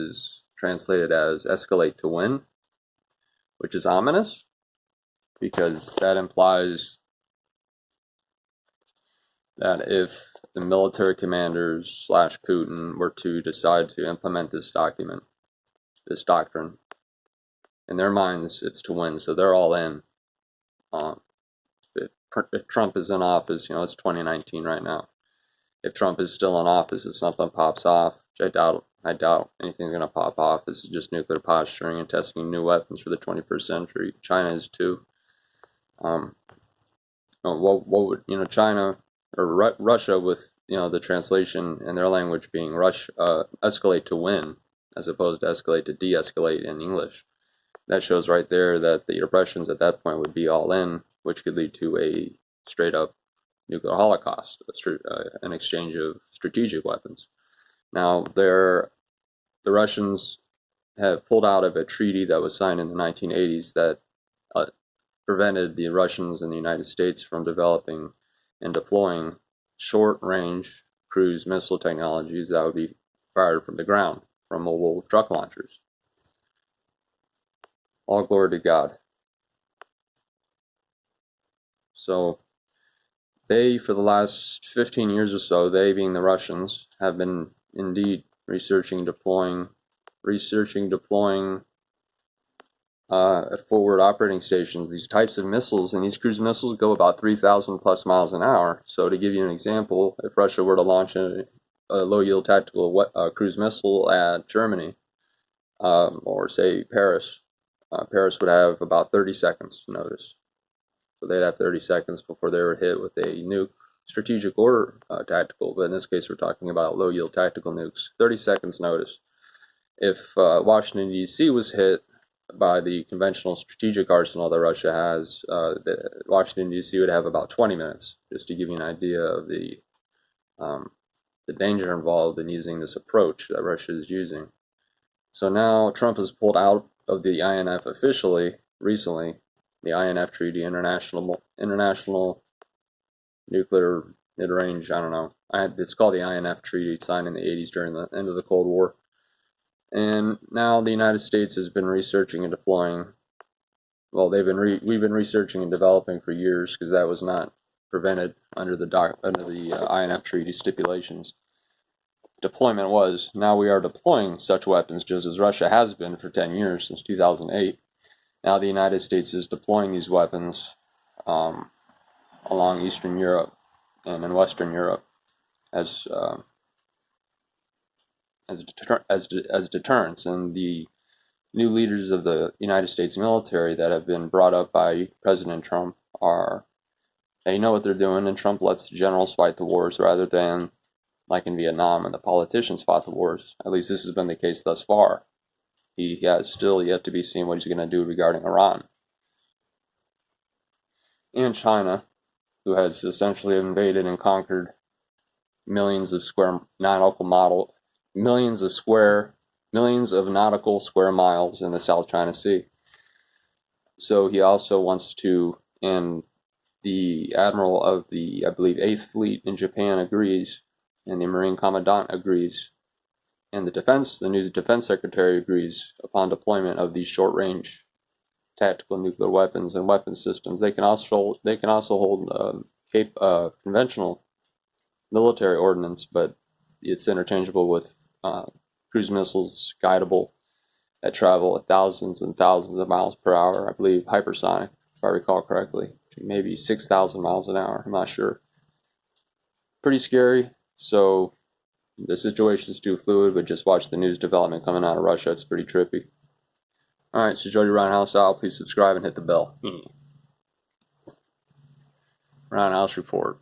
is translated as escalate to win, which is ominous because that implies that if the military commanders / Putin were to decide to implement this doctrine, in their minds it's to win, so they're all in. If Trump is in office, it's 2019 right now. If Trump is still in office, if something pops off, which I doubt anything's going to pop off. This is just nuclear posturing and testing new weapons for the 21st century. China is too. What would China or Russia, with the translation in their language being escalate to win, as opposed to escalate to de-escalate in English. That shows right there that the Russians at that point would be all in, which could lead to a straight-up nuclear holocaust, an exchange of strategic weapons. Now, the Russians have pulled out of a treaty that was signed in the 1980s that prevented the Russians and the United States from developing and deploying short-range cruise missile technologies that would be fired from the ground, from mobile truck launchers. All glory to God. So they, for the last 15 years or so, they being the Russians, have been indeed researching deploying at forward operating stations these types of missiles, and these cruise missiles go about 3,000 plus miles an hour. So to give you an example, if Russia were to launch a low-yield tactical cruise missile at Germany, or say Paris, Paris would have about 30 seconds notice. So they'd have 30 seconds before they were hit with a nuke, strategic or tactical, but in this case we're talking about low-yield tactical nukes. 30 seconds notice. If Washington, D.C. was hit by the conventional strategic arsenal that Russia has, Washington, D.C. would have about 20 minutes, just to give you an idea of the danger involved in using this approach that Russia is using. So now Trump has pulled out of the INF officially recently, the INF Treaty, International Nuclear Mid-Range, I don't know. It's called the INF Treaty, signed in the 80s during the end of the Cold War. And now the United States has been researching and deploying. Well, we've been researching and developing for years, because that was not prevented under the INF Treaty stipulations. Deployment was. Now we are deploying such weapons, just as Russia has been for 10 years, since 2008. Now the United States is deploying these weapons along Eastern Europe and in Western Europe as deterrence. And the new leaders of the United States military that have been brought up by President Trump they know what they're doing, and Trump lets the generals fight the wars rather than, like in Vietnam, and the politicians fought the wars. At least this has been the case thus far. He has still yet to be seen what he's going to do regarding Iran. And China, who has essentially invaded and conquered millions of nautical square miles in the South China Sea. So he also wants to, and the admiral of the, I believe, 8th Fleet in Japan agrees, and the Marine Commandant agrees, and the new Defense Secretary agrees upon deployment of these short-range tactical nuclear weapons and weapon systems. They can also hold conventional military ordnance, but it's interchangeable with cruise missiles, guidable, that travel at thousands and thousands of miles per hour. I believe hypersonic, if I recall correctly, maybe 6,000 miles an hour. I'm not sure. Pretty scary. So the situation is too fluid, but just watch the news development coming out of Russia. It's pretty trippy. Alright, so Jody Roundhouse out. Please subscribe and hit the bell. Roundhouse Report.